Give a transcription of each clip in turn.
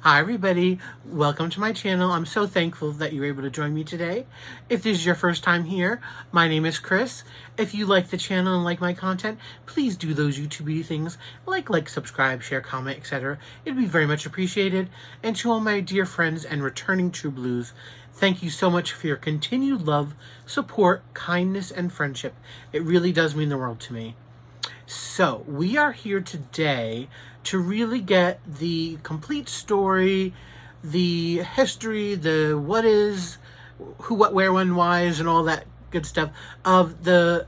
Hi everybody, welcome to my channel. I'm so thankful that you're able to join me today. If this is your first time here, my name is Chris. If you like the channel and like my content, please do those YouTube things like, subscribe, share, comment, etc. It'd be very much appreciated. And to all my dear friends and returning True Blues, thank you so much for your continued love, support, kindness, and friendship. It really does mean the world to me. So, we are here today to really get the complete story, the history, the what is, who, what, where, when, whys, and all that good stuff of the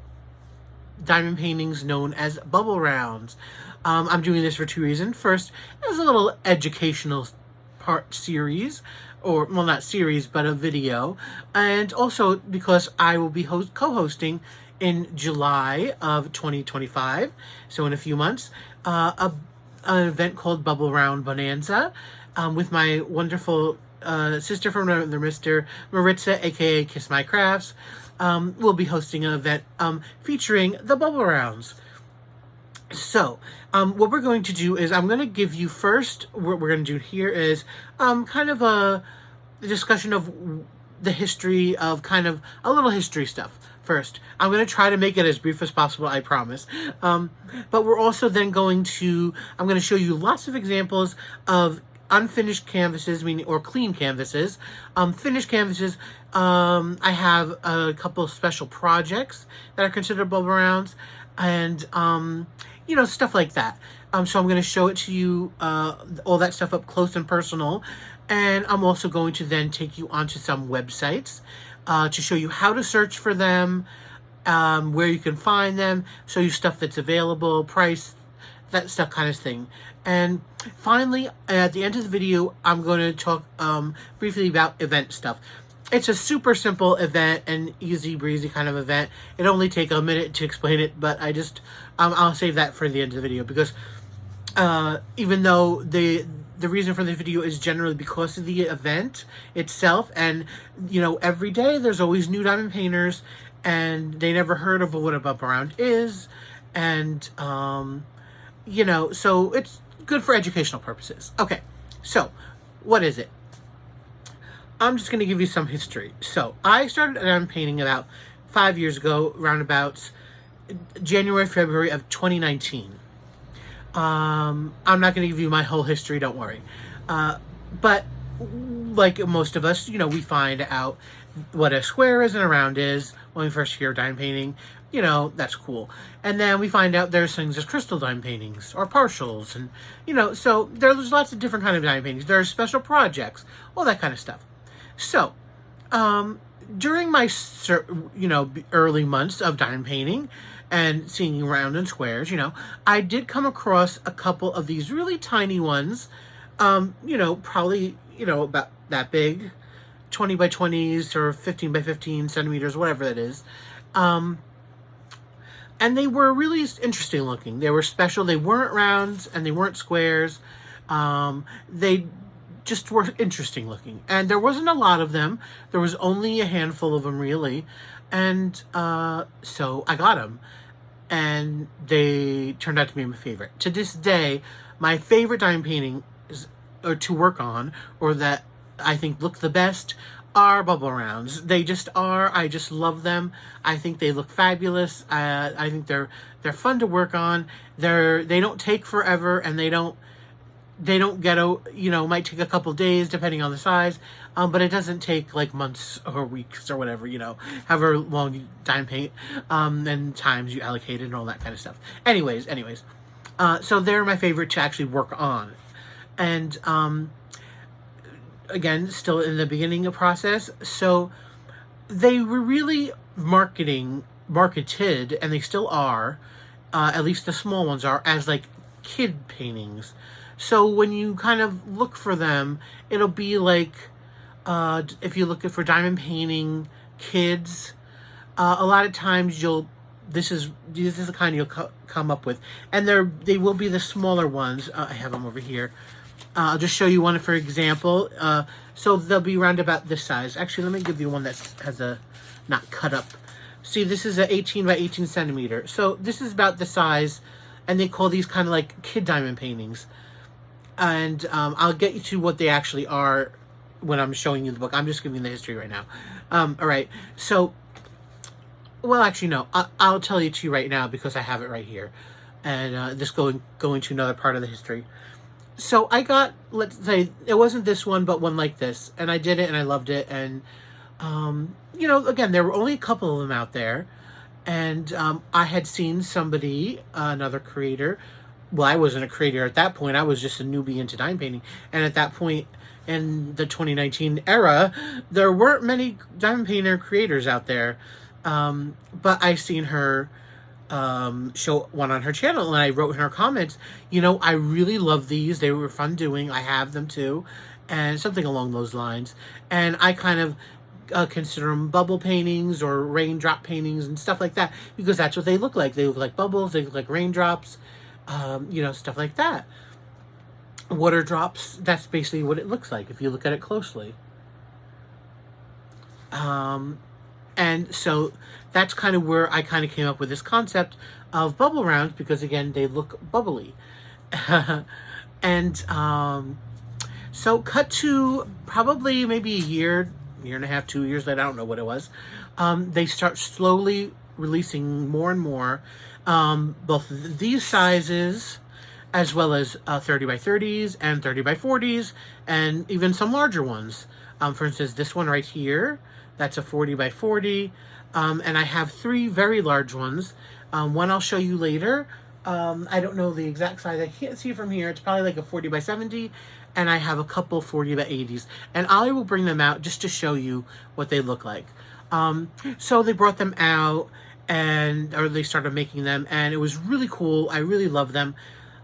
diamond paintings known as bubble rounds. I'm doing this for two reasons. First, as a little educational part series, or, well, not series, but a video. And also because I will be co-hosting in July of 2025, so in a few months, an event called Bubble Round Bonanza with my wonderful sister from another Mr. Maritza, aka Kiss My Crafts. We'll be hosting an event featuring the bubble rounds. So, what we're going to do is I'm going to give you first, what we're going to do here is kind of a discussion of the history of kind of a little history stuff first. I'm going to try to make it as brief as possible, I promise. But we're also then I'm going to show you lots of examples of unfinished canvases, meaning, or clean canvases. Finished canvases, I have a couple of special projects that are considered bubble rounds, and, you know, stuff like that. So I'm going to show it to you, all that stuff up close and personal. And I'm also going to then take you onto some websites to show you how to search for them, where you can find them, show you stuff that's available, price, that stuff kind of thing. And finally, at the end of the video, I'm going to talk briefly about event stuff. It's a super simple event, an easy breezy kind of event. It only take a minute to explain it, but I'll save that for the end of the video, because even though the reason for the video is generally because of the event itself, and, you know, every day there's always new diamond painters, and they never heard of what a bubble round is, and, you know, so it's good for educational purposes. Okay, so, what is it? I'm just going to give you some history. So, I started diamond painting about 5 years ago, around about January, February of 2019. I'm not going to give you my whole history, don't worry. But like most of us, you know, we find out what a square is and a round is when we first hear diamond painting. You know, that's cool. And then we find out there's things as crystal diamond paintings or partials, and, you know, so there's lots of different kind of diamond paintings. There are special projects, all that kind of stuff. So, during my, you know, early months of diamond painting and seeing round and squares, you know, I did come across a couple of these really tiny ones, you know, probably, you know, about that big, 20 by 20s or 15 by 15 centimeters, whatever that is. And they were really interesting looking. They were special. They weren't rounds and they weren't squares. They just were interesting looking. And there wasn't a lot of them. There was only a handful of them, really. And so I got them. And they turned out to be my favorite. To this day, my favorite diamond painting or to work on, or that I think look the best, are bubble rounds. They just are. I just love them. I think they look fabulous. I think they're fun to work on. They don't take forever, and they don't get you know, might take a couple days depending on the size, but it doesn't take like months or weeks or whatever, you know, however long you diamond paint, and times you allocated and all that kind of stuff. Anyways, so they're my favorite to actually work on. And again, still in the beginning of process, so they were really marketed, and they still are, at least the small ones are, as like kid paintings. So when you kind of look for them, it'll be like, if you're looking for diamond painting kids, a lot of times this is the kind you'll come up with. And they will be the smaller ones. I have them over here. I'll just show you one for example. So they'll be around about this size. Actually, let me give you one that has a, not cut up. See, this is a 18 by 18 centimeter. So this is about the size, and they call these kind of like kid diamond paintings. And I'll get you to what they actually are when I'm showing you the book. I'm just giving you the history right now. All right. So, well, actually, no. I'll tell you to right now because I have it right here. And this going to another part of the history. So I got, let's say, it wasn't this one, but one like this. And I did it and I loved it. And, you know, again, there were only a couple of them out there. And I had seen somebody, another creator. Well, I wasn't a creator at that point. I was just a newbie into diamond painting. And at that point in the 2019 era, there weren't many diamond painter creators out there. But I seen her show one on her channel, and I wrote in her comments, you know, I really love these. They were fun doing. I have them too. And something along those lines. And I kind of consider them bubble paintings or raindrop paintings and stuff like that, because that's what they look like. They look like bubbles. They look like raindrops, you know, stuff like that. Water drops, that's basically what it looks like if you look at it closely. And so that's kind of where I kind of came up with this concept of bubble rounds, because again, they look bubbly. And so cut to probably maybe a year and a half, 2 years later, I don't know what it was. They start slowly releasing more and more, both these sizes, as well as 30 by 30s and 30 by 40s, and even some larger ones. For instance, this one right here, that's a 40 by 40. And I have 3 very large ones. One I'll show you later. I don't know the exact size. I can't see from here. It's probably like a 40 by 70. And I have a couple 40 by 80s. And I will bring them out just to show you what they look like. So they brought them out, or they started making them, and it was really cool. I really love them.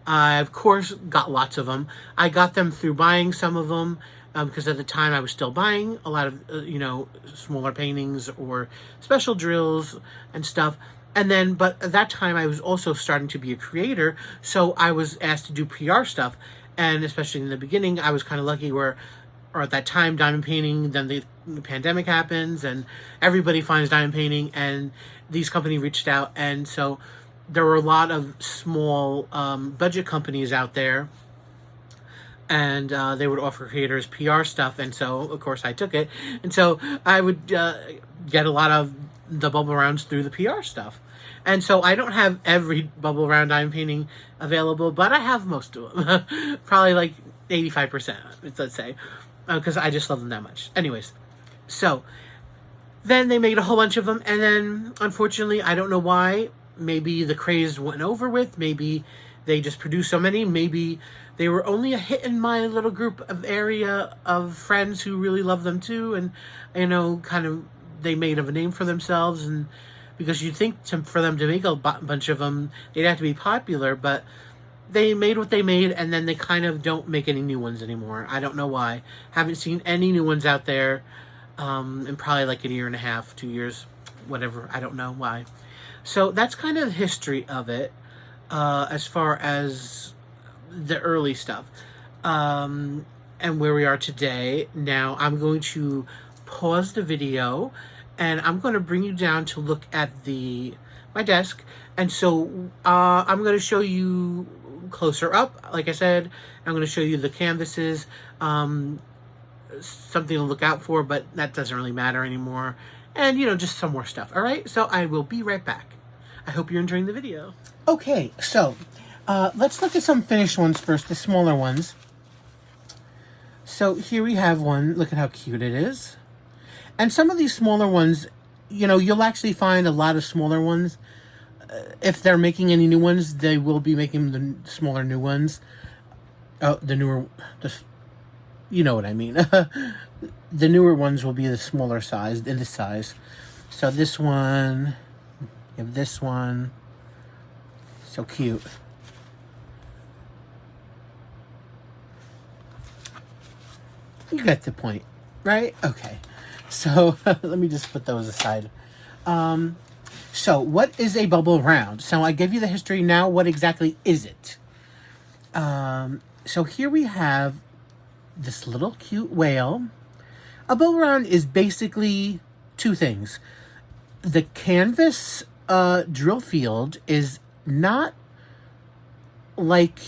I, of course, got lots of them. I got them through buying some of them, because at the time I was still buying a lot of, you know, smaller paintings or special drills and stuff. And then, but at that time I was also starting to be a creator, so I was asked to do PR stuff. And especially in the beginning, I was kind of lucky or at that time, diamond painting, then the pandemic happens and everybody finds diamond painting, and these companies reached out. And so there were a lot of small budget companies out there, and they would offer creators PR stuff. And so, of course, I took it. And so I would get a lot of the bubble rounds through the PR stuff. And so I don't have every bubble round diamond painting available, but I have most of them. Probably like 85%, let's say, because I just love them that much. Anyways, so then they made a whole bunch of them, and then, unfortunately, I don't know why. Maybe the craze went over with. Maybe they just produced so many. Maybe they were only a hit in my little group of area of friends who really love them too, and, you know, kind of they made a name for themselves. And because you'd think for them to make a bunch of them, they'd have to be popular, but they made what they made, and then they kind of don't make any new ones anymore. I don't know why. Haven't seen any new ones out there in probably like a year and a half, 2 years, whatever. I don't know why. So that's kind of the history of it, as far as the early stuff, and where we are today. Now I'm going to pause the video, and I'm going to bring you down to look at my desk. And so I'm going to show you closer up. Like I said, I'm going to show you the canvases, something to look out for, but that doesn't really matter anymore. And, you know, just some more stuff. All right, so I will be right back. I hope you're enjoying the video. Okay, so let's look at some finished ones first, the smaller ones. So here we have one. Look at how cute it is. And some of these smaller ones, you know, you'll actually find a lot of smaller ones. If they're making any new ones, they will be making the smaller new ones. The newer, you know what I mean. The newer ones will be the smaller size, in this size. So this one, you have this one. So cute. You get the point, right? Okay. So let me just put those aside. So what is a bubble round? So I gave you the history. Now what exactly is it? So here we have this little cute whale. A bubble round is basically two things. The canvas drill field is not like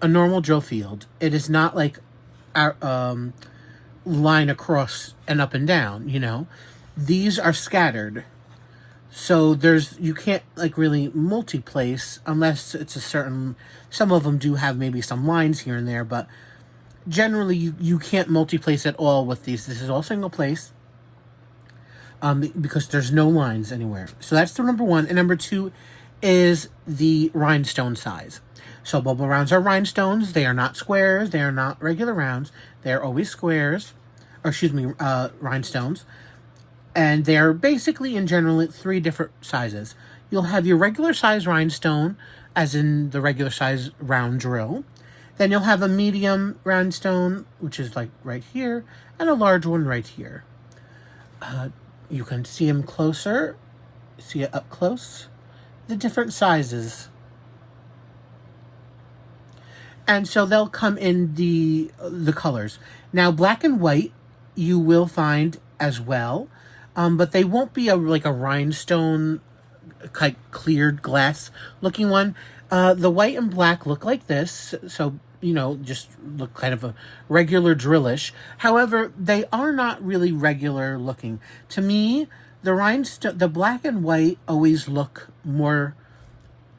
a normal drill field. It is not like our line across and up and down, you know. These are scattered. So you can't like really multi-place unless it's a certain, some of them do have maybe some lines here and there, but generally you can't multi-place at all with these. This is all single place because there's no lines anywhere. So that's the number one. And number two is the rhinestone size. So bubble rounds are rhinestones. They are not squares. They are not regular rounds. They are always squares, or excuse me, rhinestones. And they're basically in general 3 different sizes. You'll have your regular size rhinestone, as in the regular size round drill. Then you'll have a medium rhinestone, which is like right here, and a large one right here. You can see them closer, see it up close. The different sizes. And so they'll come in the colors. Now, black and white you will find as well. But they won't be like a rhinestone, like cleared glass looking one. The white and black look like this, so you know, just look kind of a regular drillish. However, they are not really regular looking. To me, the black and white always look more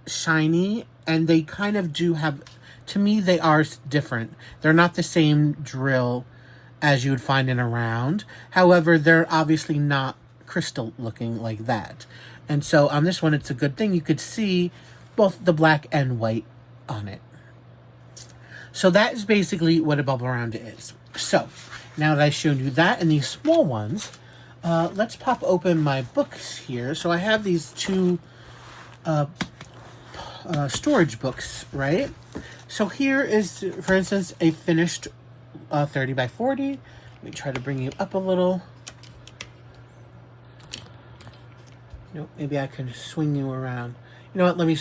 shiny, and they kind of do have. To me, they are different. They're not the same drill as you would find in a round. However, they're obviously not crystal looking like that. And so on this one, it's a good thing. You could see both the black and white on it. So that is basically what a bubble round is. So now that I've shown you that and these small ones, let's pop open my books here. So I have these 2 storage books, right? So here is, for instance, a finished 30 by 40. Let me try to bring you up a little. Nope, maybe I can swing you around. You know what, let me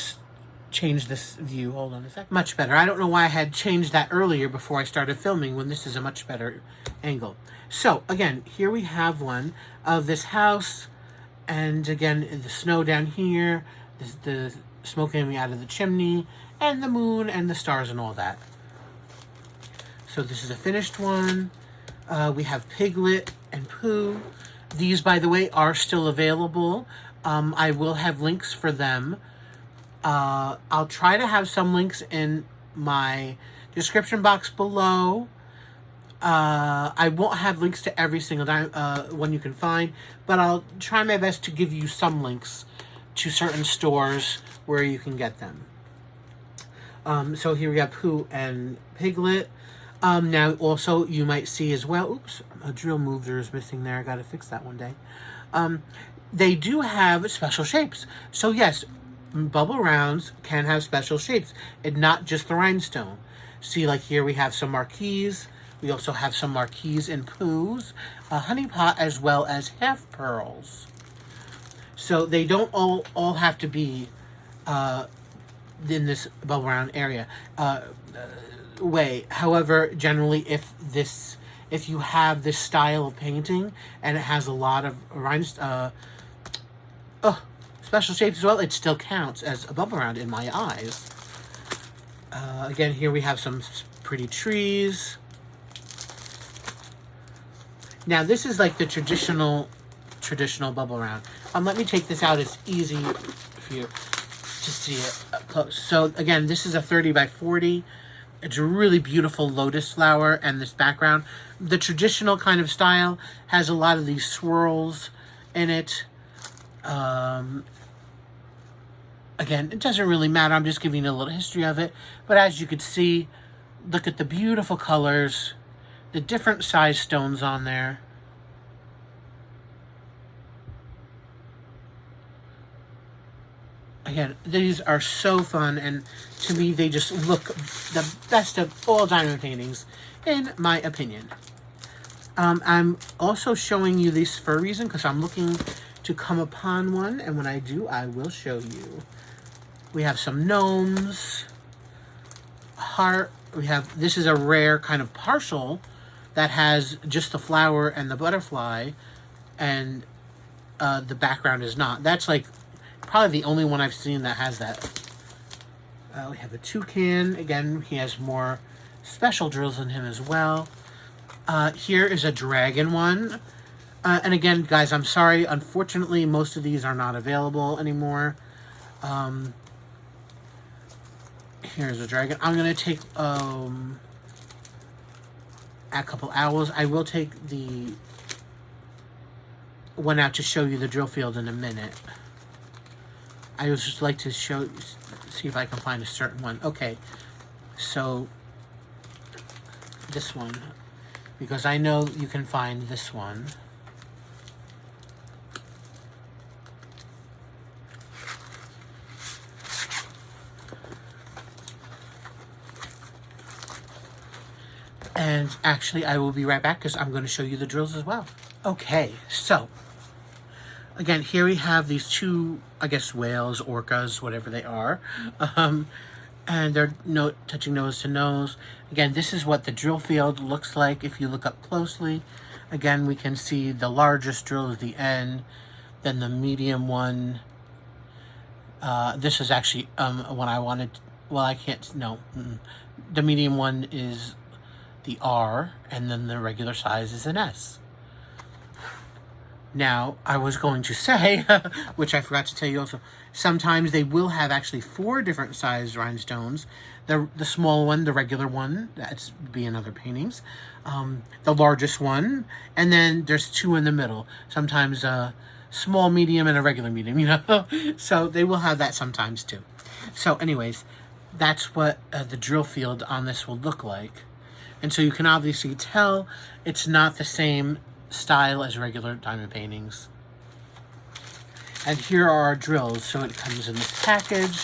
change this view. Hold on a second. Much better. I don't know why I had changed that earlier before I started filming when this is a much better angle. So, again, here we have one of this house. And again, the snow down here. The smoke coming out of the chimney. And the moon and the stars and all that. So this is a finished one. We have Piglet and Pooh. These, by the way, are still available. I will have links for them. I'll try to have some links in my description box below. I won't have links to every single one you can find, but I'll try my best to give you some links to certain stores where you can get them. So here we got Pooh and Piglet. Now, also, you might see as well, oops, a drill mover is missing there. I got to fix that one day. They do have special shapes. So, yes, bubble rounds can have special shapes, and not just the rhinestone. See, like here we have some marquees. We also have some marquees in Pooh's, honey pot, as well as half pearls. So they don't all have to be in this bubble round area way. However, generally, if you have this style of painting and it has a lot of special shapes as well, it still counts as a bubble round in my eyes. Again, here we have some pretty trees. Now, this is like the traditional bubble round. Let me take this out. It's easy for you to see it up close. So, again, this is a 30 by 40. It's a really beautiful lotus flower, and this background. The traditional kind of style has a lot of these swirls in it. Again, it doesn't really matter. I'm just giving you a little history of it. But as you can see, look at the beautiful colors, the different size stones on there. Again, these are so fun, and to me, they just look the best of all diamond paintings, in my opinion. I'm also showing you this for a reason, because I'm looking to come upon one, and when I do, I will show you. We have some gnomes, heart. This is a rare kind of partial that has just the flower and the butterfly, and the background is not. That's like probably the only one I've seen that has that. We have a toucan. Again, he has more special drills in him as well. Here is a dragon one. And again, guys, I'm sorry. Unfortunately, most of these are not available anymore. Here's a dragon. I'm going to take a couple hours. I will take the one out to show you the drill field in a minute. I would just like to see if I can find a certain one. Okay, so this one, because I know you can find this one. And actually, I will be right back because I'm going to show you the drills as well. Okay, so again, here we have these two, I guess, whales, orcas, whatever they are. And they're touching nose to nose. Again, this is what the drill field looks like if you look up closely. Again, we can see the largest drill is the end, then the medium one. This is actually what I wanted. Well, I can't. No, the medium one is the R, and then the regular size is an S. Now, I was going to say, which I forgot to tell you also, sometimes they will have actually 4 different size rhinestones. The small one, the regular one, that's be in other paintings. The largest one, and then there's 2 in the middle. Sometimes a small medium and a regular medium, you know. So they will have that sometimes too. So anyways, that's what the drill field on this will look like. And so you can obviously tell it's not the same style as regular diamond paintings. And here are our drills. So it comes in this package.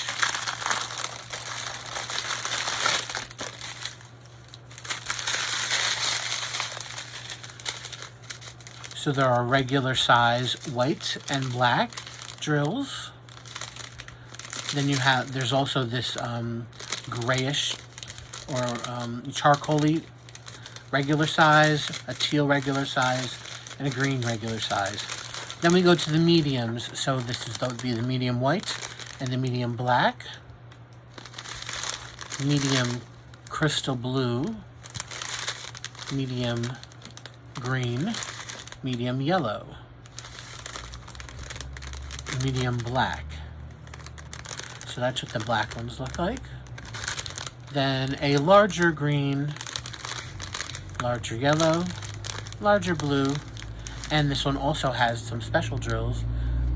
So there are regular size white and black drills. Then you have, there's also this grayish or charcoaly regular size, a teal regular size, and a green regular size. Then we go to the mediums. So that would be the medium white and the medium black, medium crystal blue, medium green, medium yellow, medium black. So that's what the black ones look like. Then a larger green, larger yellow, larger blue, and this one also has some special drills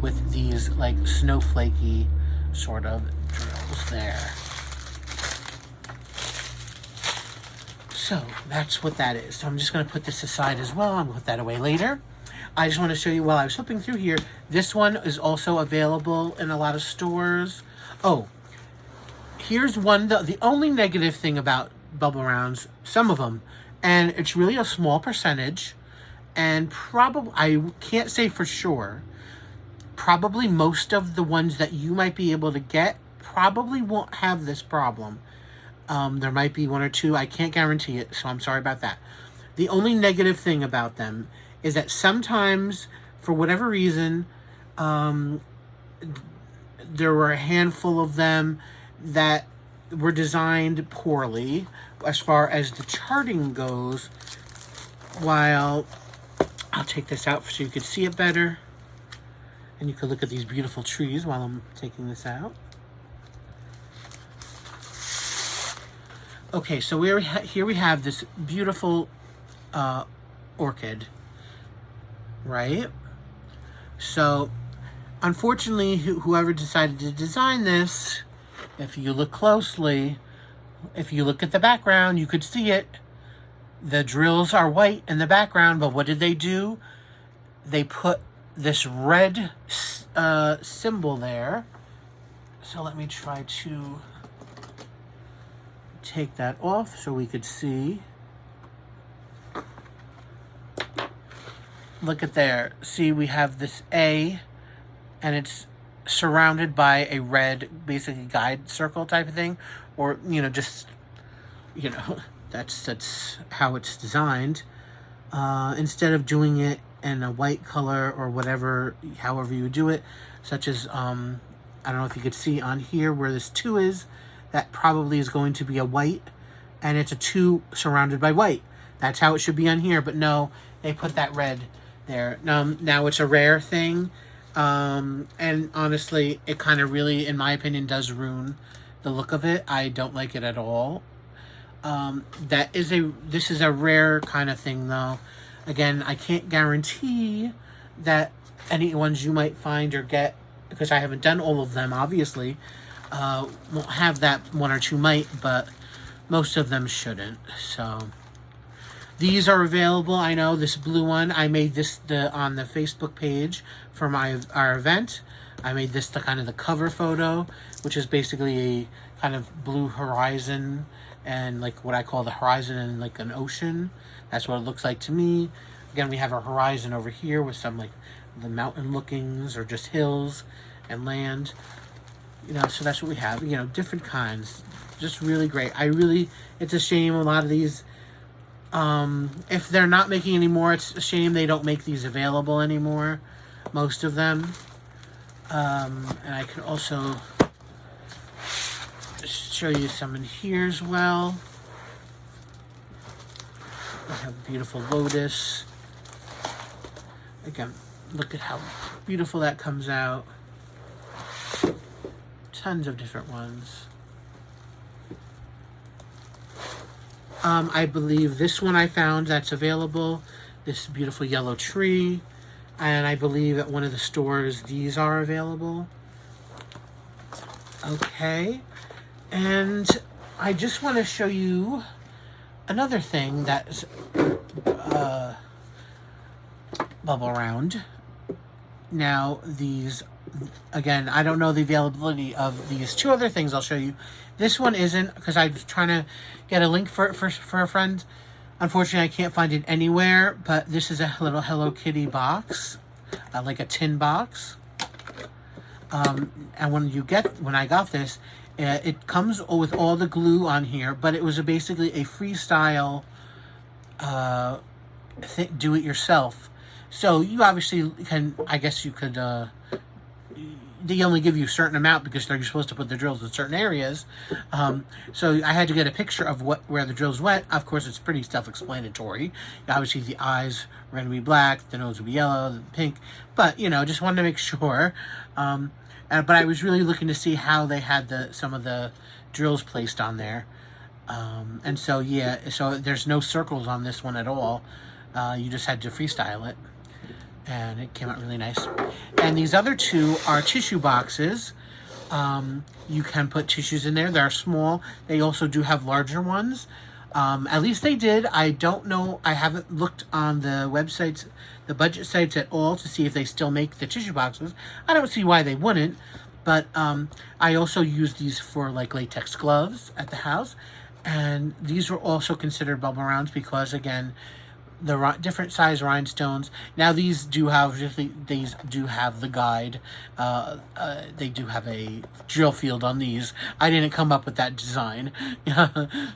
with these like snowflakey sort of drills there. So that's what that is. So I'm just going to put this aside as well. I'm going to put that away later. I just want to show you while I was flipping through here, this one is also available in a lot of stores. Oh, here's one, the only negative thing about bubble rounds, some of them, and it's really a small percentage, and probably, I can't say for sure, probably most of the ones that you might be able to get probably won't have this problem. There might be 1 or 2, I can't guarantee it, so I'm sorry about that. The only negative thing about them is that sometimes, for whatever reason, there were a handful of them that were designed poorly as far as the charting goes. While I'll take this out so you can see it better, and you can look at these beautiful trees while I'm taking this out. Okay, so here we have this beautiful orchid, right? So unfortunately, whoever decided to design this, if you look closely, if you look at the background, you could see it. The drills are white in the background, but what did they do? They put this red symbol there. So let me try to take that off so we could see. Look at there. See, we have this A, and it's surrounded by a red, basically guide circle type of thing, or just that's how it's designed. Instead of doing it in a white color or whatever, however you do it, such as I don't know if you could see on here where this 2 is, that probably is going to be a white, and it's a 2 surrounded by white. That's how it should be on here, but no, they put that red there. Now it's a rare thing, and honestly, it kind of really, in my opinion, does ruin the look of it. I don't like it at all. This is a rare kind of thing, though. Again, I can't guarantee that any ones you might find or get, because I haven't done all of them, obviously, won't have that. 1 or 2 might, but most of them shouldn't. So these are available. I know this blue one, I made this on the Facebook page for our event. I made this the kind of the cover photo, which is basically a kind of blue horizon and like what I call the horizon and like an ocean. That's what it looks like to me. Again, we have our horizon over here with some like the mountain lookings or just hills and land. You know, so that's what we have. You know, different kinds. Just really great. It's a shame a lot of these, if they're not making any more, it's a shame they don't make these available anymore. Most of them. And I can also show you some in here as well. I have a beautiful lotus. Again, look at how beautiful that comes out. Tons of different ones. I believe this one I found that's available. This beautiful yellow tree. And I believe at one of the stores these are available. Okay. And I just want to show you another thing that's bubble round. Now these, again, I don't know the availability of these 2 other things I'll show you. This one isn't, because I was trying to get a link for a friend. Unfortunately, I can't find it anywhere, but this is a little Hello Kitty box, like a tin box. And when I got this, it comes with all the glue on here, but it was basically a freestyle do-it-yourself. So you obviously can, I guess you could, they only give you a certain amount because you're supposed to put the drills in certain areas. So I had to get a picture of where the drills went. Of course, it's pretty self-explanatory. Obviously, the eyes were going to be black, the nose would be yellow, the pink. But, you know, just wanted to make sure. But I was really looking to see how they had some of the drills placed on there. And so, yeah, so there's no circles on this one at all. You just had to freestyle it. And it came out really nice. And these other 2 are tissue boxes. You can put tissues in there. They're small. They also do have larger ones. At least they did. I don't know. I haven't looked on the websites, the budget sites at all to see if they still make the tissue boxes. I don't see why they wouldn't. But I also use these for like latex gloves at the house. And these were also considered bubble rounds because, again, the different size rhinestones. Now these do have the guide. They do have a drill field on these. I didn't come up with that design,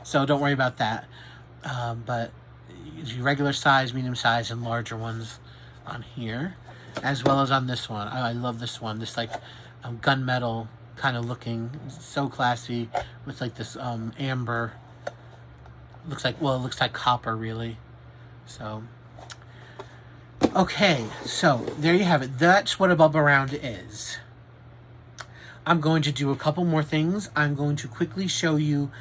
so don't worry about that. But regular size, medium size, and larger ones on here, as well as on this one. I love this one. This like gunmetal kind of looking, so classy with like this amber. Looks like copper really. So, okay, so there you have it. That's what a bubble round is. I'm going to do a couple more things. I'm going to quickly show you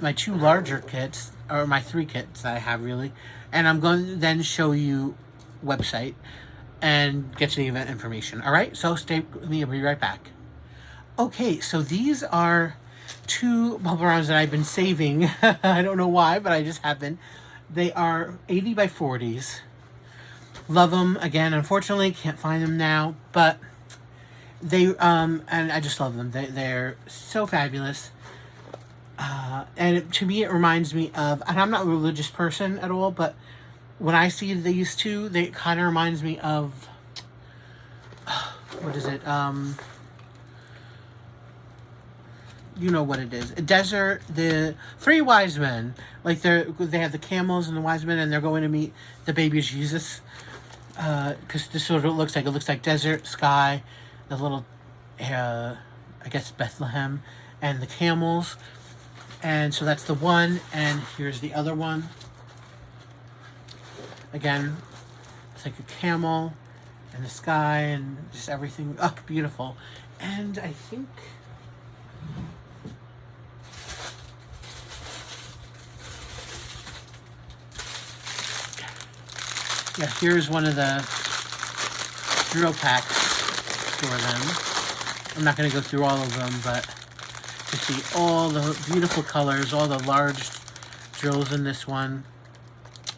my 2 larger kits, or my 3 kits that I have really, and I'm going to then show you website and get to the event information. All right, so stay with me. I'll be right back. Okay, so these are 2 bubble rounds that I've been saving. I don't know why, but I just have been. They are 80 by 40s. Love them. Again, unfortunately, can't find them now, but they, and I just love them. They're so fabulous. And to me, it reminds me of, and I'm not a religious person at all, but when I see these 2, they kind of reminds me of, what is it? You know what it is. A desert, the 3 wise men. Like they have the camels and the wise men, and they're going to meet the baby Jesus. Because this is what it looks like. It looks like desert, sky, the little, I guess Bethlehem, and the camels. And so that's the one, and here's the other one. Again, it's like a camel and the sky and just everything. Oh, beautiful. And I think... yeah, here's one of the drill packs for them. I'm not going to go through all of them, but you see all the beautiful colors, all the large drills in this one.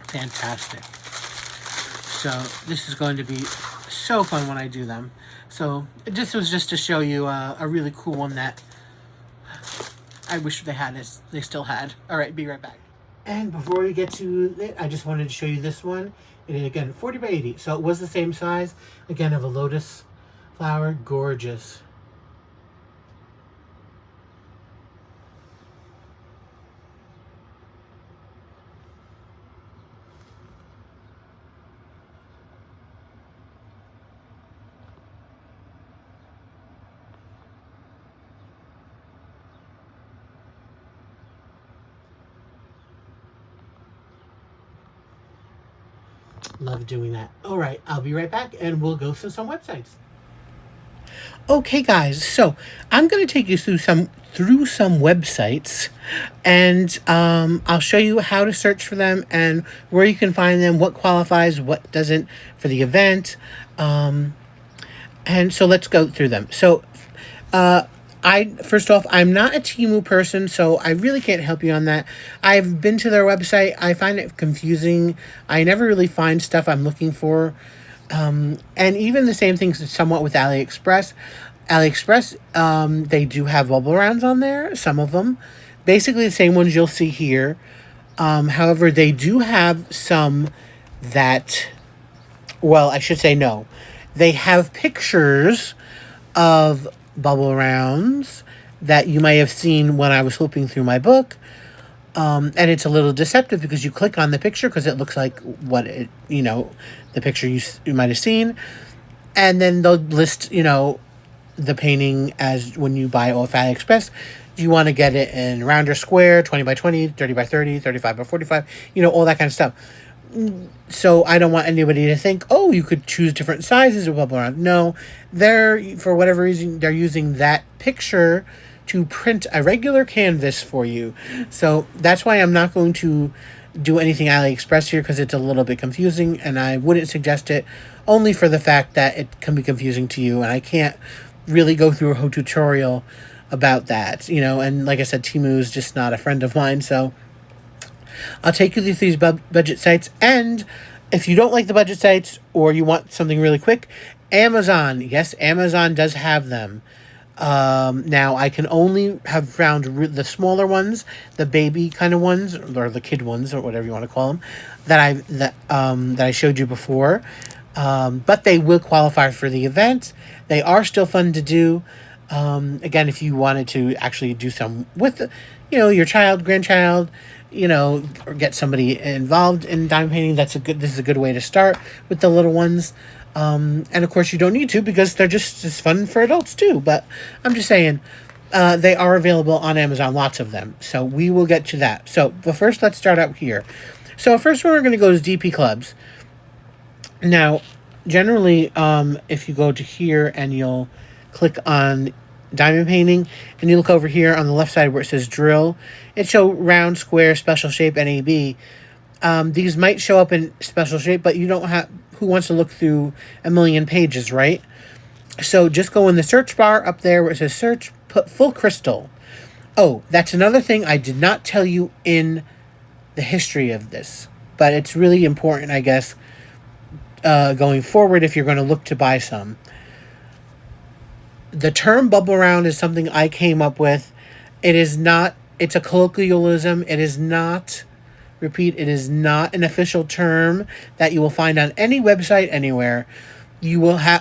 Fantastic. So this is going to be so fun when I do them. So this was just to show you a really cool one that I wish they still had. All right, be right back. And before we get to it, I just wanted to show you this one. It is, again, 40 by 80. So it was the same size, again, of a lotus flower. Gorgeous. Love doing that. All right, I'll be right back, and we'll go through some websites. Okay, guys, so I'm going to take you through some websites, and I'll show you how to search for them and where you can find them, what qualifies, what doesn't for the event. And so let's go through them. So first off, I'm not a Temu person, so I really can't help you on that. I've been to their website. I find it confusing. I never really find stuff I'm looking for. And even the same things somewhat with AliExpress. AliExpress, they do have bubble rounds on there, some of them. Basically the same ones you'll see here. However, they do have some that, well, I should say no. They have pictures of bubble rounds that you may have seen when I was flipping through my book. And it's a little deceptive because you click on the picture because it looks like what it, the picture you might have seen. And then they'll list, the painting as when you buy off AliExpress. Do you want to get it in round or square, 20 by 20, 30 by 30, 35 by 45, all that kind of stuff. So I don't want anybody to think, oh, you could choose different sizes of bubble round. No, for whatever reason, they're using that picture to print a regular canvas for you. So that's why I'm not going to do anything AliExpress here because it's a little bit confusing, and I wouldn't suggest it only for the fact that it can be confusing to you, and I can't really go through a whole tutorial about that, and like I said, Temu is just not a friend of mine, so I'll take you through these budget sites. And if you don't like the budget sites or you want something really quick, Amazon. Yes, Amazon does have them. Now, I can only have found the smaller ones, the baby kind of ones, or the kid ones, or whatever you want to call them, that I showed you before. But they will qualify for the event. They are still fun to do. Again, if you wanted to actually do some with, your child, grandchild, or get somebody involved in diamond painting, this is a good way to start with the little ones. And of course you don't need to because they're just as fun for adults too. But I'm just saying, they are available on Amazon, lots of them. So we will get to that. So, but first let's start out here. So first one we're going to go is DP Clubs. Now, generally, if you go to here and you'll click on diamond painting and you look over here on the left side where it says drill, it show round, square, special shape, NAB. These might show up in special shape, but you don't have, who wants to look through a million pages, right? So just go in the search bar up there where it says search, put full crystal. Oh, that's another thing I did not tell you in the history of this, but it's really important, I guess, going forward if you're going to look to buy some. The term bubble round is something I came up with. It's a colloquialism. It is not an official term that you will find on any website anywhere. Like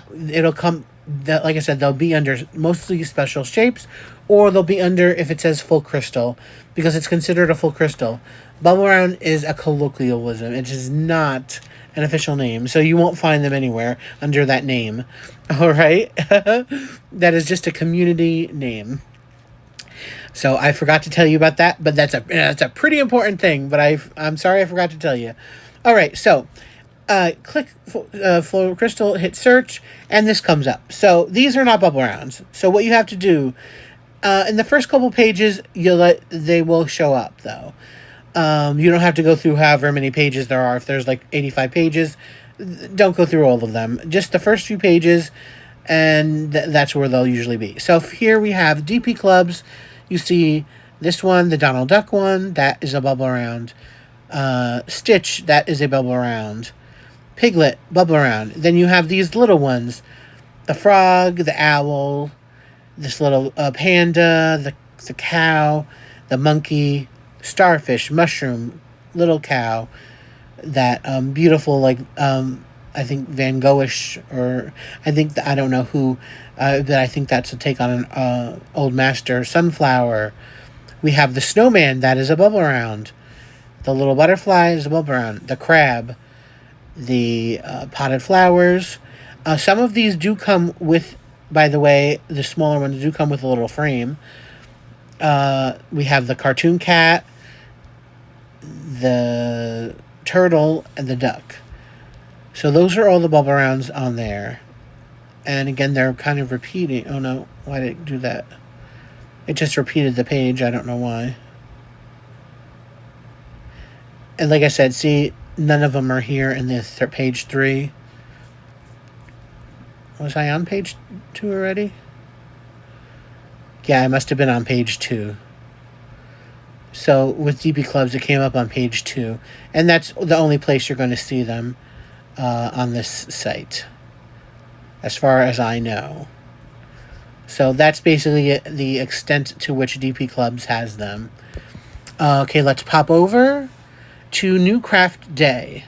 I said, they'll be under mostly special shapes, or they'll be under if it says full crystal, because it's considered a full crystal. Bubble round is a colloquialism. It is not an official name, so you won't find them anywhere under that name. All right? That is just a community name. So I forgot to tell you about that, but that's a pretty important thing. But I'm sorry I forgot to tell you. All right, so click flow crystal, hit search, and this comes up. So these are not bubble rounds. So what you have to do in the first couple pages, they will show up though. You don't have to go through however many pages there are. If there's like 85 pages, don't go through all of them. Just the first few pages, and that's where they'll usually be. So here we have DP clubs. You see this one, the Donald Duck one, that is a bubble round. Stitch, that is a bubble round. Piglet, bubble round. Then you have these little ones. The frog, the owl, this little panda, the cow, the monkey, starfish, mushroom, little cow, that beautiful, like, I think Van Goghish, or I don't know who, but I think that's a take on an old master, sunflower. We have the snowman, that is a bubble round. The little butterfly is a bubble round. The crab, the potted flowers. Some of these do come with, by the way, the smaller ones do come with a little frame. We have the cartoon cat, the turtle, and the duck. So those are all the bubble rounds on there. And again, they're kind of repeating. Oh no, why did it do that? It just repeated the page. I don't know why. And like I said, see, none of them are here in this page 3. Was I on page 2 already? Yeah, I must have been on page 2. So with DP Clubs, it came up on page 2. And that's the only place you're going to see them on this site, as far as I know. So that's basically the extent to which DP Clubs has them. Okay, let's pop over to New Craft Day.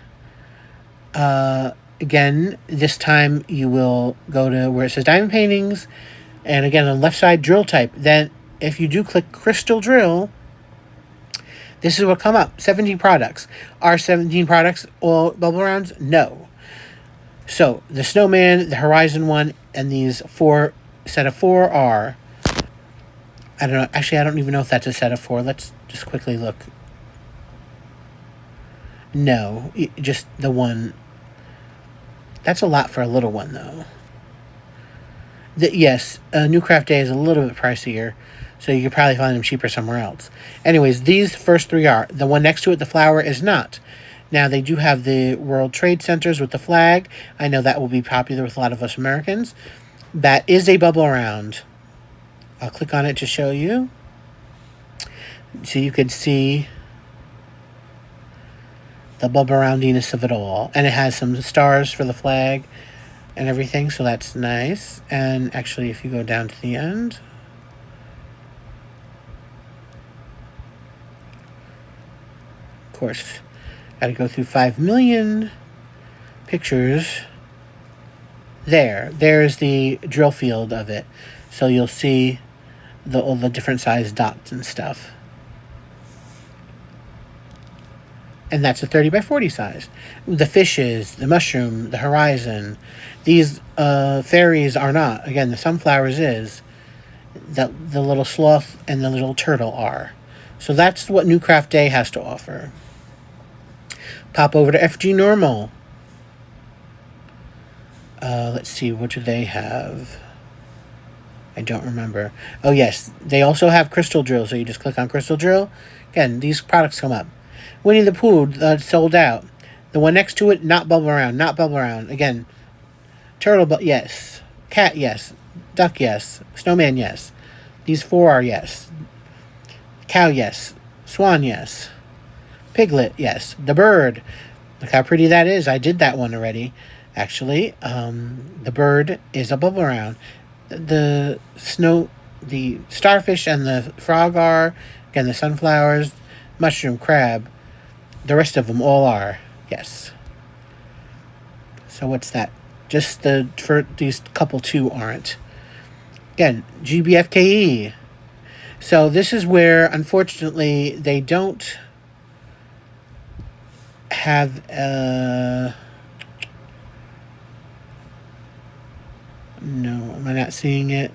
Again, this time you will go to where it says Diamond Paintings, and again on the left side, Drill Type. Then if you do click Crystal Drill, this is what come up. 17 products. Are 17 products all bubble rounds? No. So the snowman, the horizon one, and these set of 4 are, I don't know, actually I don't even know if that's a set of 4. Let's just quickly look. No, just the one. That's a lot for a little one, though. Yes, New Craft Day is a little bit pricier, so you could probably find them cheaper somewhere else. Anyways, these first 3 are. The one next to it, the flower, is not. Now, they do have the World Trade Centers with the flag. I know that will be popular with a lot of us Americans. That is a bubble round. I'll click on it to show you. So you could see the bubble roundiness of it all. And it has some stars for the flag and everything, so that's nice. And actually, if you go down to the end, of course, got to go through 5 million pictures. There's the drill field of it. So you'll see all the different size dots and stuff. And that's a 30 by 40 size. The fishes, the mushroom, the horizon. These fairies are not. Again, the sunflowers is. The little sloth and the little turtle are. So that's what New Craft Day has to offer. Pop over to Fgnormal. Let's see, what do they have? I don't remember. Oh, yes. They also have Crystal Drill, so you just click on Crystal Drill. Again, these products come up. Winnie the Pooh, sold out. The one next to it, not bubble round, not bubble round. Again, turtle, yes. Cat, yes. Duck, yes. Snowman, yes. These 4 are yes. Cow, yes. Swan, yes. Piglet, yes. The bird. Look how pretty that is. I did that one already, actually. The bird is a bubble round. The starfish and the frog are. Again, the sunflowers, mushroom, crab. The rest of them all are. Yes. So what's that? Just for these couple 2 aren't. Again, Gbfke. So this is where, unfortunately, they don't have no, am I not seeing it?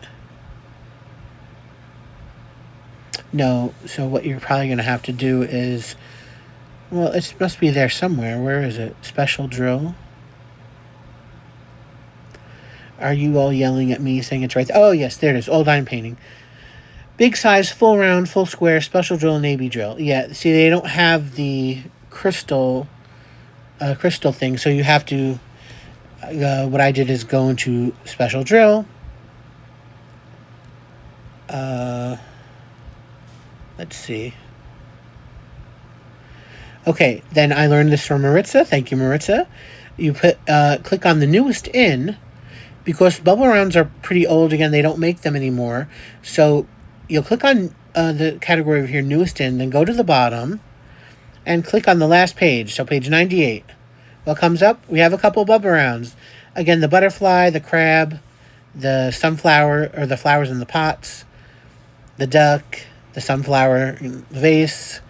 No, so what you're probably going to have to do is, well, it must be there somewhere. Where is it? Special drill. Are you all yelling at me saying it's right there? Oh, yes, there it is. Old iron painting. Big size, full round, full square, special drill, navy drill. Yeah, see, they don't have the crystal thing, so you have to, what I did is go into special drill. Let's see. Okay, then I learned this from Maritza. Thank you, Maritza. You click on the newest in, because bubble rounds are pretty old. Again, they don't make them anymore. So you'll click on the category over here, newest in, then go to the bottom and click on the last page. So page 98. What comes up? We have a couple bubble rounds. Again, the butterfly, the crab, the sunflower, or the flowers in the pots, the duck, the sunflower in the vase.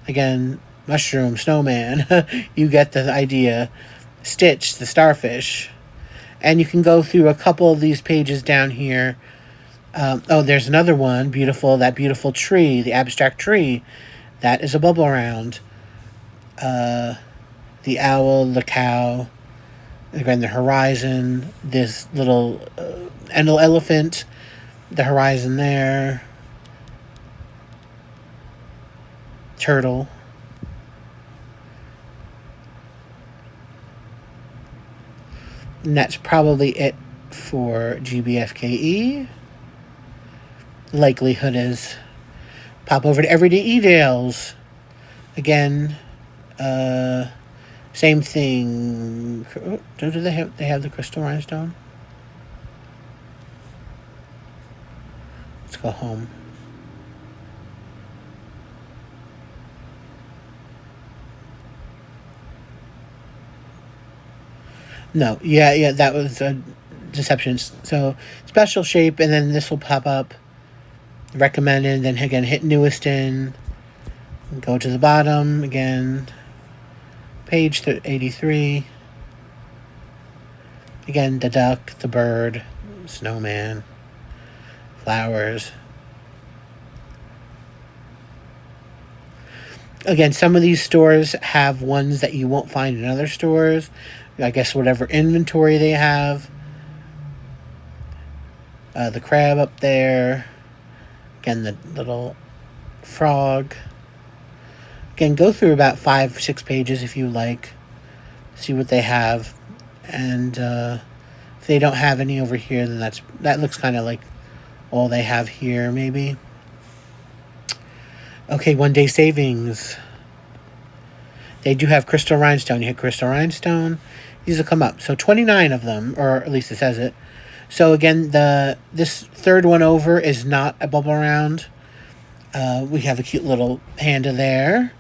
Again, mushroom, snowman. You get the idea. Stitch, the starfish. And you can go through a couple of these pages down here. Oh, there's another one. Beautiful. That beautiful tree, the abstract tree. That is a bubble round. The owl, the cow. Again, the horizon. This little elephant. The horizon there. Turtle. And that's probably it for Gbfke. Likelihood is pop over to Everyday E-Dales. Again, same thing. Oh, do they have the crystal rhinestone? Let's go home. No, yeah, that was a deception. So special shape, and then this will pop up. Recommended. Then again, hit newest in. Go to the bottom again. Page 83. Again, the duck, the bird, snowman, flowers. Again, some of these stores have ones that you won't find in other stores. I guess whatever inventory they have. The crab up there. Again, the little frog. Again, go through about 5 or 6 pages if you like. See what they have. And if they don't have any over here, then that looks kind of like all they have here, maybe. Okay, 1 day savings. They do have crystal rhinestone. You hit crystal rhinestone. These will come up. So 29 of them, or at least it says it. So again, this third one over is not a bubble round. We have a cute little panda there.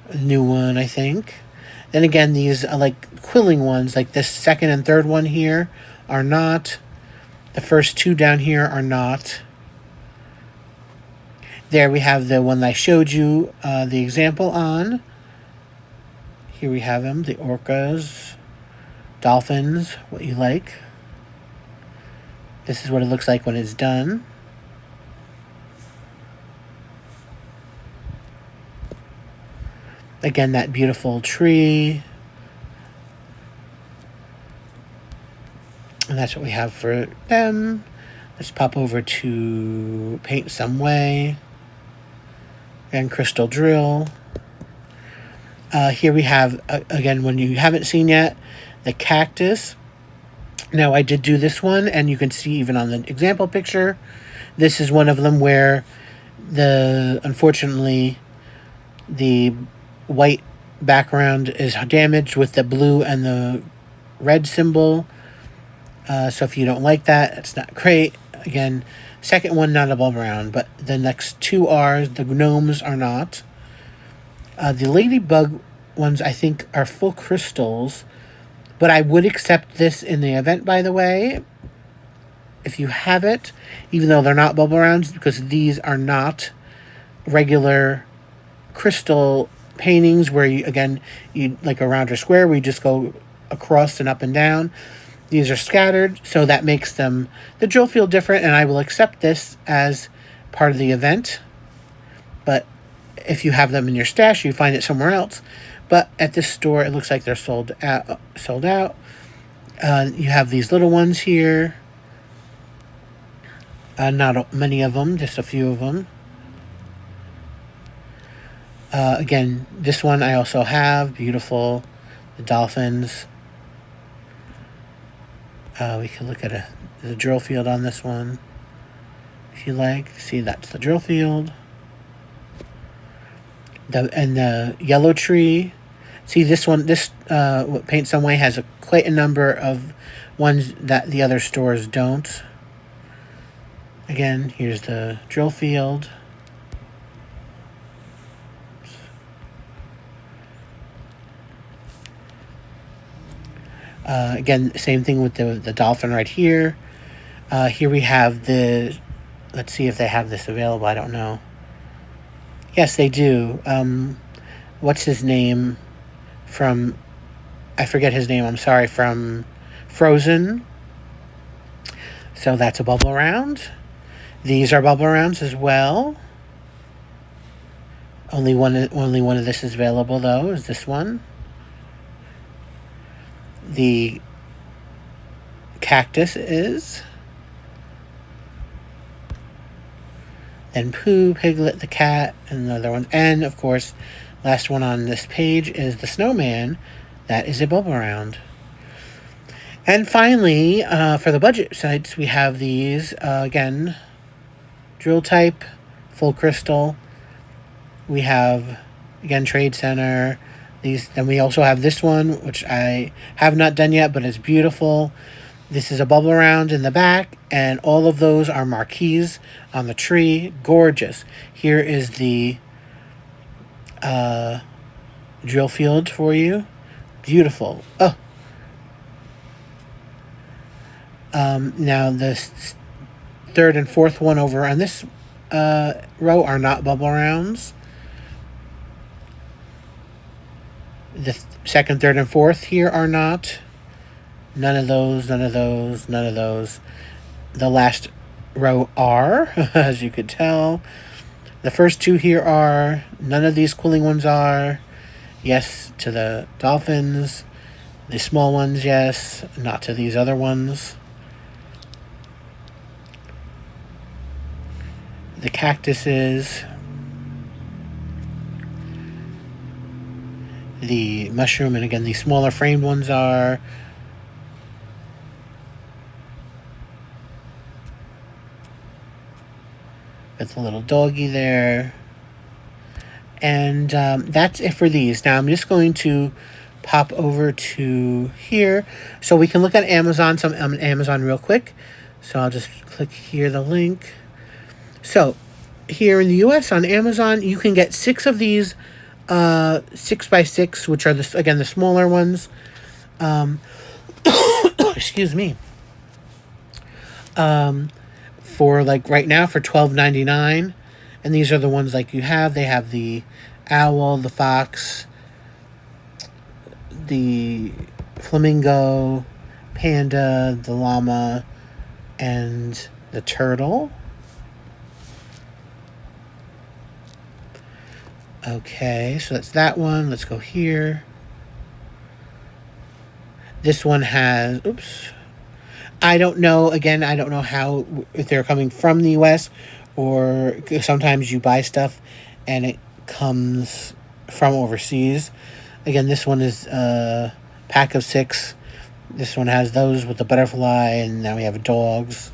A new one, I think. Then again, these are like quilling ones, like this second and third one here are not. The first 2 down here are not. There we have the one that I showed you the example on. Here we have them, the orcas, dolphins, what you like. This is what it looks like when it's done. Again, that beautiful tree. And that's what we have for them. Let's pop over to paint some way. And crystal drill. Here we have, again, when you haven't seen yet, the cactus. Now, I did do this one, and you can see even on the example picture, this is one of them where unfortunately, the white background is damaged with the blue and the red symbol. So if you don't like that, it's not great. Again, second one, not a bubble round, but the next 2 are. The gnomes are not. The ladybug ones, I think, are full crystals. But I would accept this in the event, by the way, if you have it, even though they're not bubble rounds, because these are not regular crystal paintings where you like a round or square, where you just go across and up and down. These are scattered, so that makes the drill feel different, and I will accept this as part of the event. but if you have them in your stash, you find it somewhere else. But at this store, it looks like they're sold out. You have these little ones here. Not many of them, just a few of them. Again, this one I also have. Beautiful. The dolphins. We can look at the drill field on this one, if you like. See, that's the drill field. And the yellow tree. See, this one, Paint Some Way has quite a number of ones that the other stores don't. Again, here's the drill field. Again, same thing with the dolphin right here. Here we have let's see if they have this available. I don't know. Yes, they do. What's his name I forget his name, I'm sorry, from Frozen. So that's a bubble round. These are bubble rounds as well. Only one of this is available, though, is this one. The cactus is. Then Pooh, Piglet, the cat, and another one. And, of course, last one on this page is the snowman. That is a bubble round. And finally, for the budget sites, we have these, again, drill type, full crystal. We have, again, Trade Center. Then we also have this one, which I have not done yet, but it's beautiful. This is a bubble round in the back, and all of those are marquees on the tree. Gorgeous. Here is the drill field for you. Beautiful. Oh. Now this third and fourth one over on this row are not bubble rounds. The second, third, and fourth here are not. None of those, none of those, none of those. The last row are, as you could tell. The first two here are. None of these cooling ones are. Yes to the dolphins. The small ones, yes. Not to these other ones. The cactuses. The mushroom, and again, the smaller framed ones are. With a little doggy there. And that's it for these. Now I'm just going to pop over to here so we can look at Amazon, Amazon real quick. So I'll just click here, the link. So here in the US on Amazon, you can get 6 of these 6x6, which are again the smaller ones. Excuse me. For like right now for $12.99, and these are the ones like you have. They have the owl, the fox, the flamingo, panda, the llama, and the turtle. Okay, so that's that one. Let's go here. This one has, oops. I don't know, again, I don't know if they're coming from the U.S. or sometimes you buy stuff and it comes from overseas. Again, this one is a pack of 6. This one has those with the butterfly, and now we have dogs.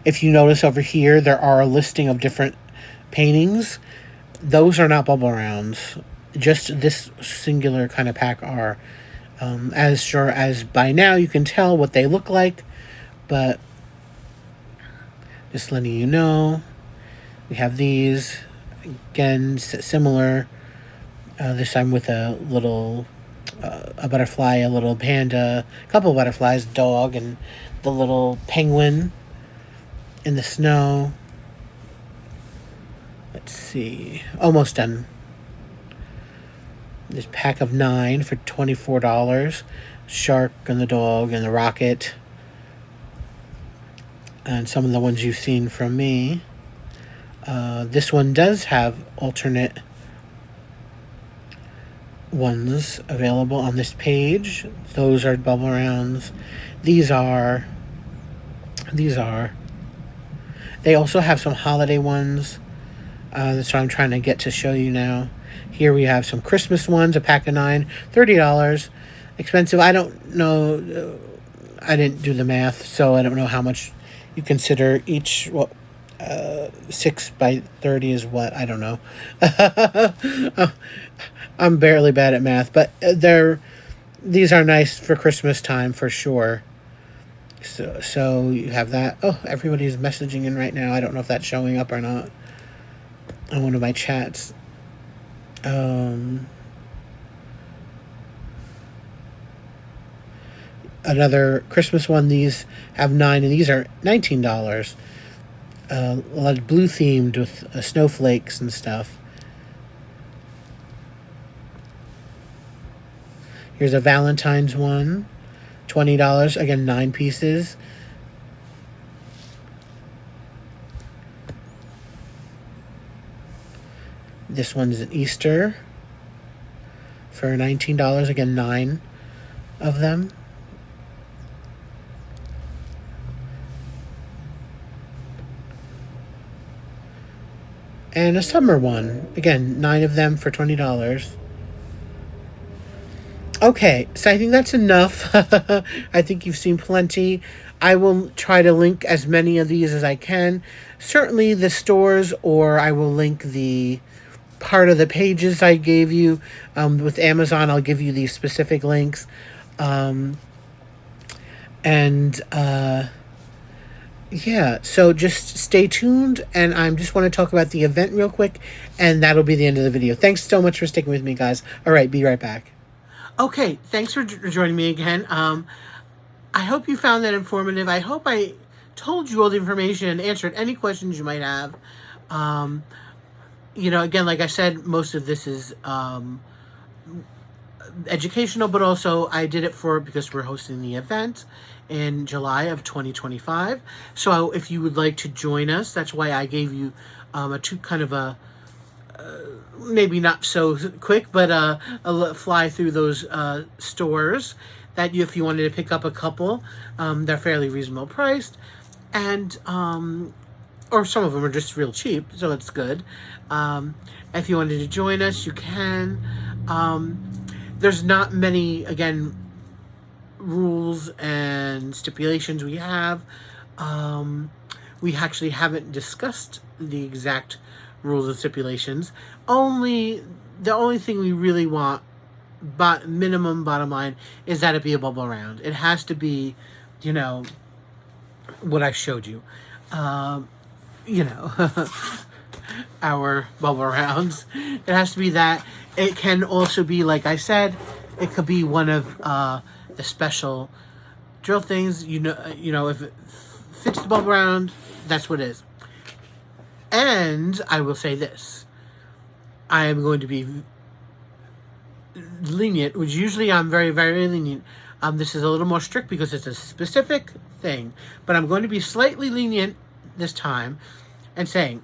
If you notice over here, there are a listing of different paintings. Those are not bubble rounds. Just this singular kind of pack are. As sure as by now you can tell what they look like, but just letting you know, we have these again similar. This time with a little a butterfly, a little panda, a couple of butterflies, dog, and the little penguin in the snow. Let's see, almost done. This pack of 9 for $24. Shark and the dog and the rocket. And some of the ones you've seen from me. This one does have alternate ones available on this page. Those are bubble rounds. These are. They also have some holiday ones. That's what I'm trying to get to show you now. Here we have some Christmas ones, a pack of 9, $30. Expensive. I don't know. I didn't do the math, so I don't know how much you consider each. Well, 6 by 30 is what? I don't know. I'm barely bad at math, but these are nice for Christmas time for sure. So you have that. Oh, everybody's messaging in right now. I don't know if that's showing up or not on one of my chats. Another Christmas one. These have 9, and these are $19. A lot of blue themed with snowflakes and stuff. Here's a Valentine's one. $20. Again, 9 pieces. This one's an Easter for $19. Again, 9 of them. And a summer one. Again, 9 of them for $20. Okay, so I think that's enough. I think you've seen plenty. I will try to link as many of these as I can. Certainly the stores, or I will link the part of the pages I gave you. With Amazon, I'll give you these specific links. Yeah, so just stay tuned, and I just want to talk about the event real quick, and that'll be the end of the video. Thanks so much for sticking with me, guys. All right, be right back. Okay, thanks for joining me again. I hope you found that informative. I hope I told you all the information and answered any questions you might have. You know, again, like I said, most of this is educational, but also I did it because we're hosting the event in July of 2025. So if you would like to join us, that's why I gave you maybe not so quick, but a fly through those stores that if you wanted to pick up a couple, they're fairly reasonable priced, and or some of them are just real cheap, so it's good. If you wanted to join us, you can. There's not many, again, rules and stipulations we have. We actually haven't discussed the exact rules and stipulations. The only thing we really want, minimum bottom line, is that it be a bubble round. It has to be, you know, what I showed you. You know, our bubble rounds. It has to be that. It can also be, like I said, it could be one of the special drill things. You know, if it fits the bubble round, that's what it is. And I will say this. I am going to be lenient, which usually I'm very, very lenient. This is a little more strict because it's a specific thing. But I'm going to be slightly lenient this time and saying,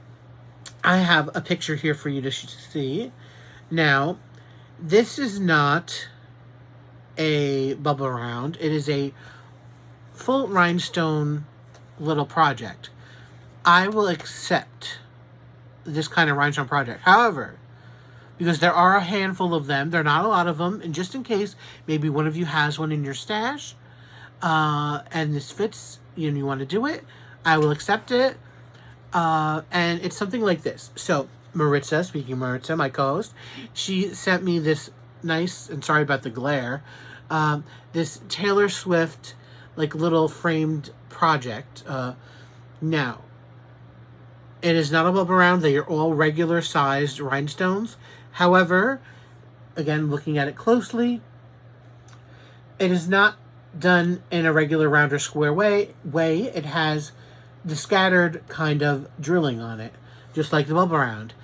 I have a picture here for you to see. Now, this is not a bubble round. It is a full rhinestone little project. I will accept this kind of rhinestone project. However, because there are a handful of them, there are not a lot of them, and just in case, maybe one of you has one in your stash, and this fits, and you want to do it, I will accept it. And it's something like this. So, Maritza, speaking of Maritza, my co-host, she sent me this nice, and sorry about the glare, this Taylor Swift, like, little framed project. Now, it is not a bubble round. They are all regular sized rhinestones. However, again, looking at it closely, it is not done in a regular round or square way. It has the scattered kind of drilling on it, just like the bubble round.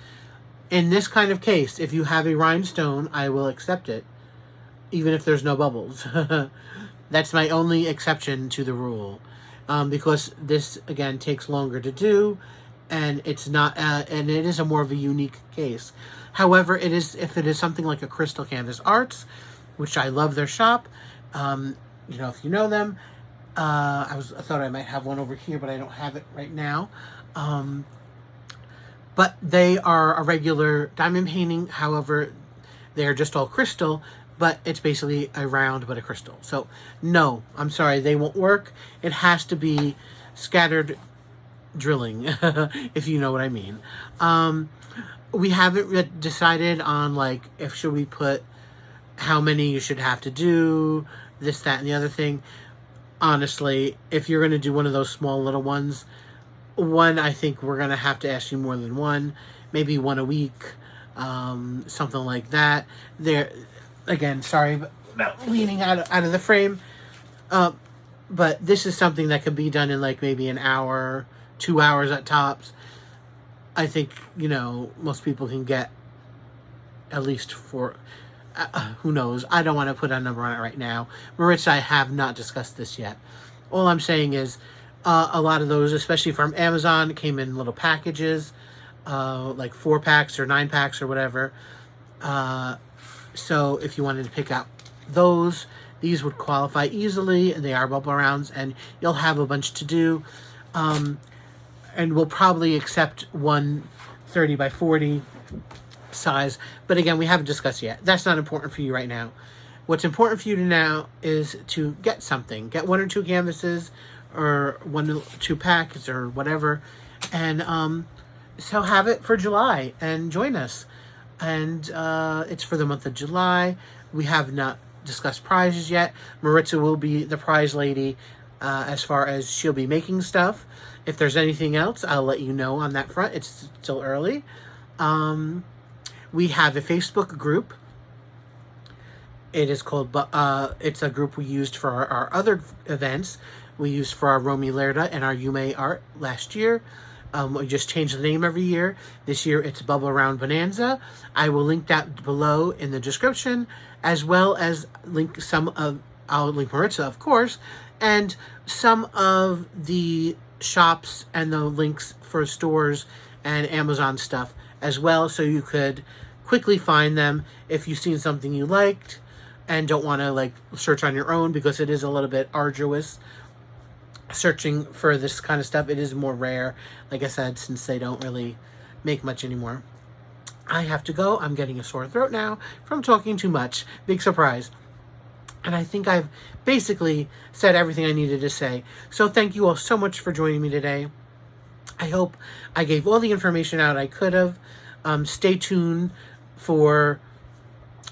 In this kind of case, if you have a rhinestone, I will accept it, even if there's no bubbles. That's my only exception to the rule, because this, again, takes longer to do, and it's not, and it is a more of a unique case. However, it is, if it is something like a Crystal Canvas Arts, which I love their shop, you know, if you know them, I thought I might have one over here, but I don't have it right now. But they are a regular diamond painting. However, they're just all crystal, but it's basically a round but a crystal. So no, I'm sorry, they won't work. It has to be scattered drilling, if you know what I mean. We haven't decided on, like, if should we put how many you should have to do, this, that, and the other thing. Honestly, if you're going to do one of those small little ones, I think we're going to have to ask you more than one, maybe one a week, something like that. There, again, sorry about leaning out of the frame, but this is something that could be done in like maybe an hour, 2 hours at tops. I think, you know, most people can get at least four. Who knows? I don't want to put a number on it right now. Maritza, I have not discussed this yet. All I'm saying is a lot of those, especially from Amazon, came in little packages, like 4 packs or 9 packs or whatever. So if you wanted to pick out those, these would qualify easily. They are bubble rounds, and you'll have a bunch to do. And we'll probably accept one 30 by 40 size, but again, we haven't discussed yet. That's not important for you right now. What's important for you now is to get something. Get 1 or 2 canvases, or 1 or 2 packs, or whatever, and so have it for July and join us. And it's for the month of July. We have not discussed prizes yet. Maritza will be the prize lady, as far as she'll be making stuff. If there's anything else, I'll let you know on that front. It's still early. We have a Facebook group. It is called, it's a group we used for our other events. We used for our Romy Lerda and our Yume art last year. We just change the name every year. This year it's Bubble Around Bonanza. I will link that below in the description, as well as link I'll link Maritza, of course, and some of the shops and the links for stores and Amazon stuff as well, so you could quickly find them if you've seen something you liked and don't want to like search on your own, because it is a little bit arduous searching for this kind of stuff. It is more rare, like I said, since they don't really make much anymore. I have to go. I'm getting a sore throat now from talking too much. Big surprise. And I think I've basically said everything I needed to say. So thank you all so much for joining me today. I hope I gave all the information out I could have. Stay tuned for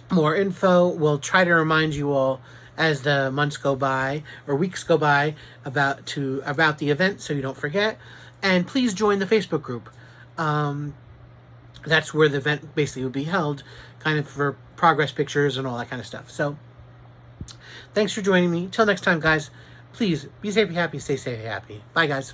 more info. We'll try to remind you all as the months go by or weeks go by about the event, so you don't forget. And please join the Facebook group. That's where the event basically will be held, kind of for progress pictures and all that kind of stuff. So thanks for joining me. Till next time, guys. Please be safe, be happy, stay safe, happy. Bye, guys.